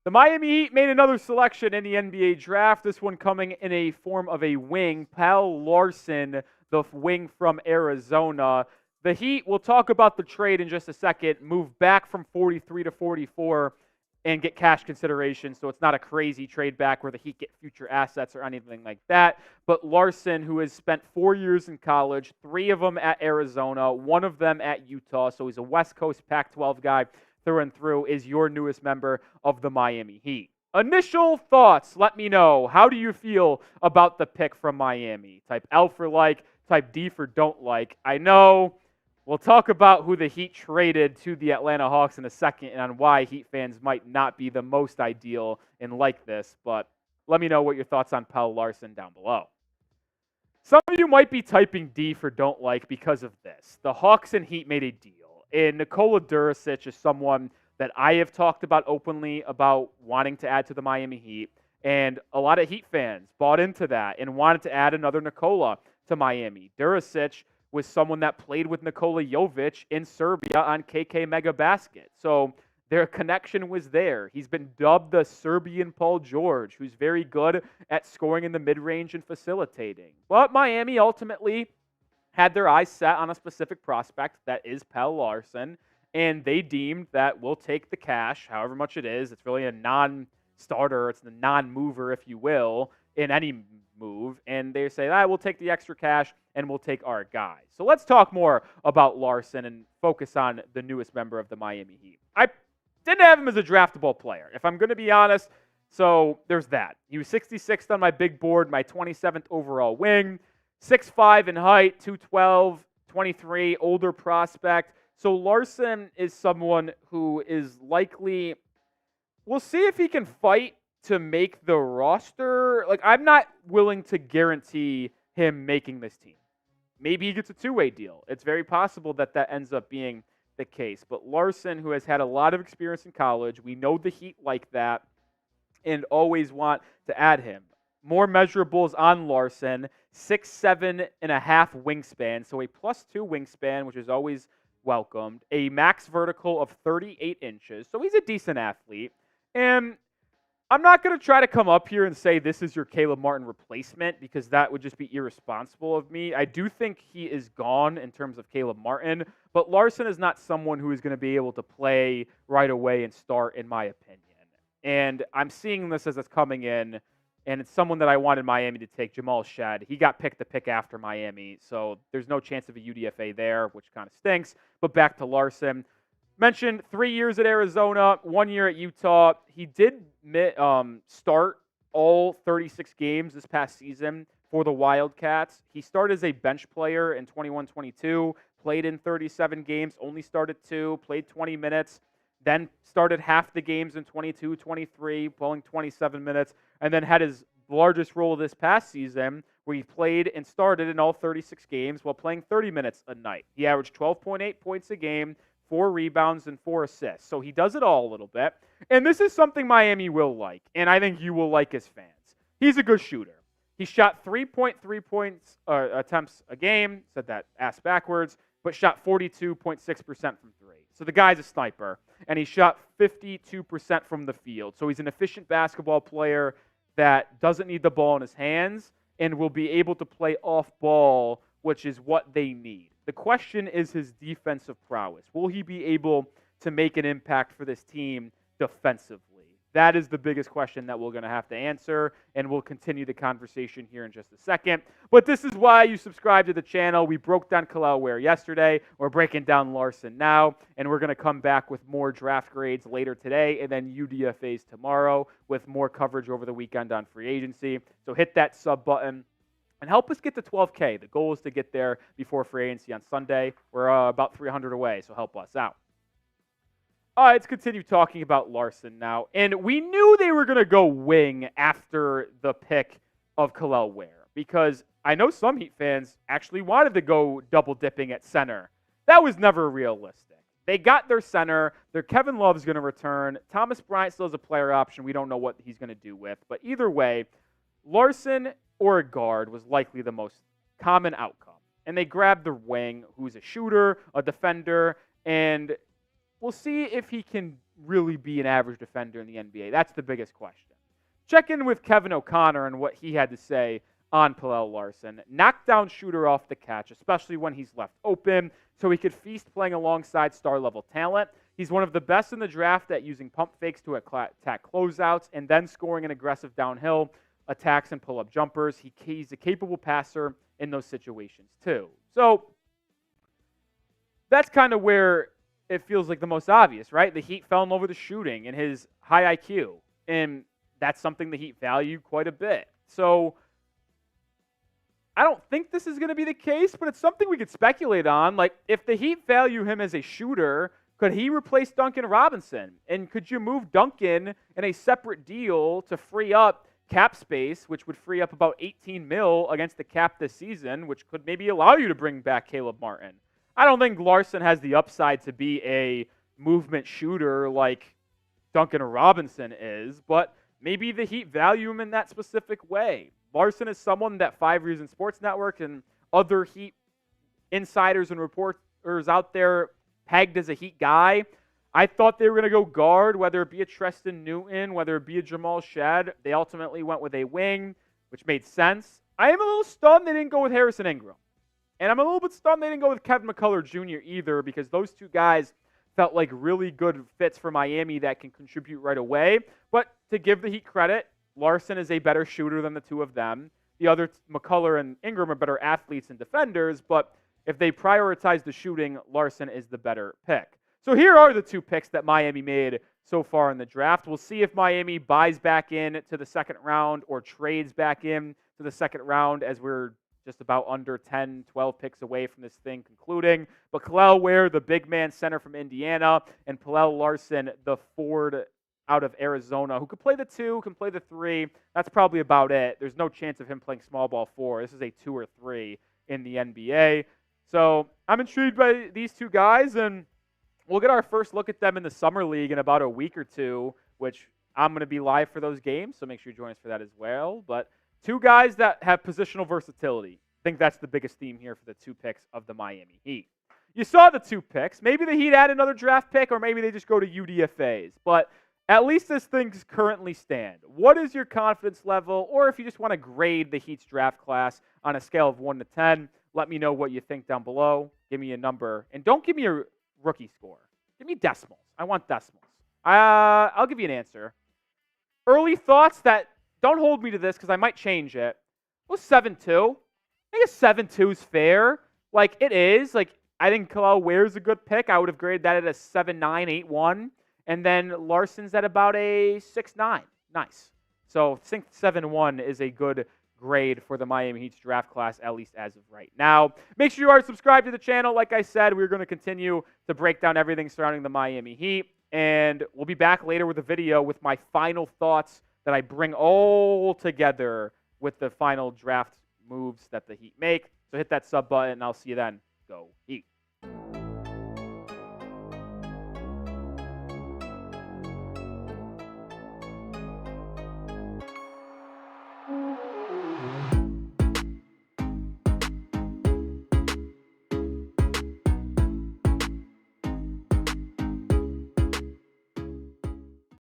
The Miami Heat made another selection in the NBA draft, this one coming in a form of a wing. Kel'el Larsson, the wing from Arizona. The Heat, we'll talk about the trade in just a second, move back from 43 to 44 and get cash consideration, so it's not a crazy trade back where the Heat get future assets or anything like that. But Larsson, who has spent 4 years in college, 3 of them at Arizona, 1 of them at Utah, so he's a West Coast Pac-12 guy through and through, is your newest member of the Miami Heat. Initial thoughts, let me know. How do you feel about the pick from Miami? Type L for like, type D for don't like. I know we'll talk about who the Heat traded to the Atlanta Hawks in a second and on why Heat fans might not be the most ideal and like this, but let me know what your thoughts on Kel'el Larsson down below. Some of you might be typing D for don't like because of this. The Hawks and Heat made a deal. And Nikola Duricic is someone that I have talked about openly about wanting to add to the Miami Heat. And a lot of Heat fans bought into that and wanted to add another Nikola to Miami. Duricic was someone that played with Nikola Jovic in Serbia on KK Mega Basket. So their connection was there. He's been dubbed the Serbian Paul George, who's very good at scoring in the mid-range and facilitating. But Miami ultimately had their eyes set on a specific prospect, that is Kel'el Larsson, and they deemed that we'll take the cash, however much it is. It's really a non-starter. It's the non-mover, if you will, in any move. And they say, we'll take the extra cash and we'll take our guy. So let's talk more about Larsson and focus on the newest member of the Miami Heat. I didn't have him as a draftable player, if I'm going to be honest. So there's that. He was 66th on my big board, my 27th overall wing. 6'5" in height, 212, 23, older prospect. So Larsson is someone who is likely, we'll see if he can fight to make the roster. Like, I'm not willing to guarantee him making this team. Maybe he gets a two-way deal. It's very possible that that ends up being the case. But Larsson, who has had a lot of experience in college, we know the Heat like that and always want to add him. More measurables on Larsson, 6'7.5" wingspan, so a +2 wingspan, which is always welcomed. A max vertical of 38 inches, so he's a decent athlete. And I'm not going to try to come up here and say this is your Caleb Martin replacement because that would just be irresponsible of me. I do think he is gone in terms of Caleb Martin, but Larsson is not someone who is going to be able to play right away and start, in my opinion. And I'm seeing this as it's coming in. And it's someone that I wanted Miami to take, Jamal Shead. He got picked the pick after Miami, so there's no chance of a UDFA there, which kind of stinks. But back to Larsson. Mentioned 3 years at Arizona, 1 year at Utah. He did start all 36 games this past season for the Wildcats. He started as a bench player in 21-22, played in 37 games, only started 2, played 20 minutes. Then started half the games in 22-23, playing 27 minutes, and then had his largest role this past season where he played and started in all 36 games while playing 30 minutes a night. He averaged 12.8 points a game, 4 rebounds, and 4 assists. So he does it all a little bit. And this is something Miami will like, and I think you will like as fans. He's a good shooter. He shot 3.3 points attempts a game, said that ass backwards, but shot 42.6% from 3. So the guy's a sniper, and he shot 52% from the field. So he's an efficient basketball player that doesn't need the ball in his hands and will be able to play off ball, which is what they need. The question is his defensive prowess. Will he be able to make an impact for this team defensively? That is the biggest question that we're going to have to answer, and we'll continue the conversation here in just a second. But this is why you subscribe to the channel. We broke down Kel'el Ware yesterday. We're breaking down Larsson now, and we're going to come back with more draft grades later today and then UDFAs tomorrow with more coverage over the weekend on free agency. So hit that sub button and help us get to 12K. The goal is to get there before free agency on Sunday. We're about 300 away, so help us out. All right, let's continue talking about Larsson now. And we knew they were going to go wing after the pick of Kel'el Ware because I know some Heat fans actually wanted to go double dipping at center. That was never realistic. They got their center. Their Kevin Love's going to return. Thomas Bryant still has a player option. We don't know what he's going to do with. But either way, Larsson or a guard was likely the most common outcome. And they grabbed the wing, who's a shooter, a defender, and we'll see if he can really be an average defender in the NBA? That's the biggest question. Check in with Kevin O'Connor and what he had to say on Kel'el Larsson. Knockdown shooter off the catch, especially when he's left open, so he could feast playing alongside star-level talent. He's one of the best in the draft at using pump fakes to attack closeouts and then scoring an aggressive downhill attacks and pull-up jumpers. He's a capable passer in those situations too. So that's kind of where it feels like the most obvious, right? The Heat fell in love with the shooting and his high IQ, and that's something the Heat value quite a bit. So I don't think this is going to be the case, but it's something we could speculate on. Like, if the Heat value him as a shooter, could he replace Duncan Robinson? And could you move Duncan in a separate deal to free up cap space, which would free up about $18 million against the cap this season, which could maybe allow you to bring back Caleb Martin? I don't think Larsson has the upside to be a movement shooter like Duncan Robinson is, but maybe the Heat value him in that specific way. Larsson is someone that 5 Reason Sports Network and other Heat insiders and reporters out there pegged as a Heat guy. I thought they were going to go guard, whether it be a Tristan Newton, whether it be a Jamal Shedd. They ultimately went with a wing, which made sense. I am a little stunned they didn't go with Harrison Ingram. And I'm a little bit stunned they didn't go with Kevin McCullough Jr. either, because those two guys felt like really good fits for Miami that can contribute right away. But to give the Heat credit, Larsson is a better shooter than the two of them. The other, McCullough and Ingram, are better athletes and defenders, but if they prioritize the shooting, Larsson is the better pick. So here are the two picks that Miami made so far in the draft. We'll see if Miami buys back in to the second round or trades back in to the second round, as we're just about under 10, 12 picks away from this thing concluding. But Kel'el Ware, the big man center from Indiana, and Kel'el Larsson, the forward out of Arizona, who could play the 2, can play the 3. That's probably about it. There's no chance of him playing small ball 4. This is a 2 or 3 in the NBA. So I'm intrigued by these two guys, and we'll get our first look at them in the Summer League in about a week or two, which I'm going to be live for those games, so make sure you join us for that as well. But two guys that have positional versatility. I think that's the biggest theme here for the 2 picks of the Miami Heat. You saw the 2 picks. Maybe the Heat add another draft pick, or maybe they just go to UDFAs. But at least as things currently stand, what is your confidence level? Or if you just want to grade the Heat's draft class on a scale of 1 to 10, let me know what you think down below. Give me a number. And don't give me a rookie score. Give me decimals. I want decimals. I'll give you an answer. Early thoughts that don't hold me to this because I might change it. Well, 7-2. I think a 7-2 is fair. Like, it is. Like, I think Kel'el Ware is a good pick. I would have graded that at a 7-9, 8-1. And then Larsson's at about a 6-9. Nice. So I think 7-1 is a good grade for the Miami Heat's draft class, at least as of right now. Make sure you are subscribed to the channel. Like I said, we're going to continue to break down everything surrounding the Miami Heat. And we'll be back later with a video with my final thoughts that I bring all together with the final draft moves that the Heat make. So hit that sub button, and I'll see you then. Go Heat.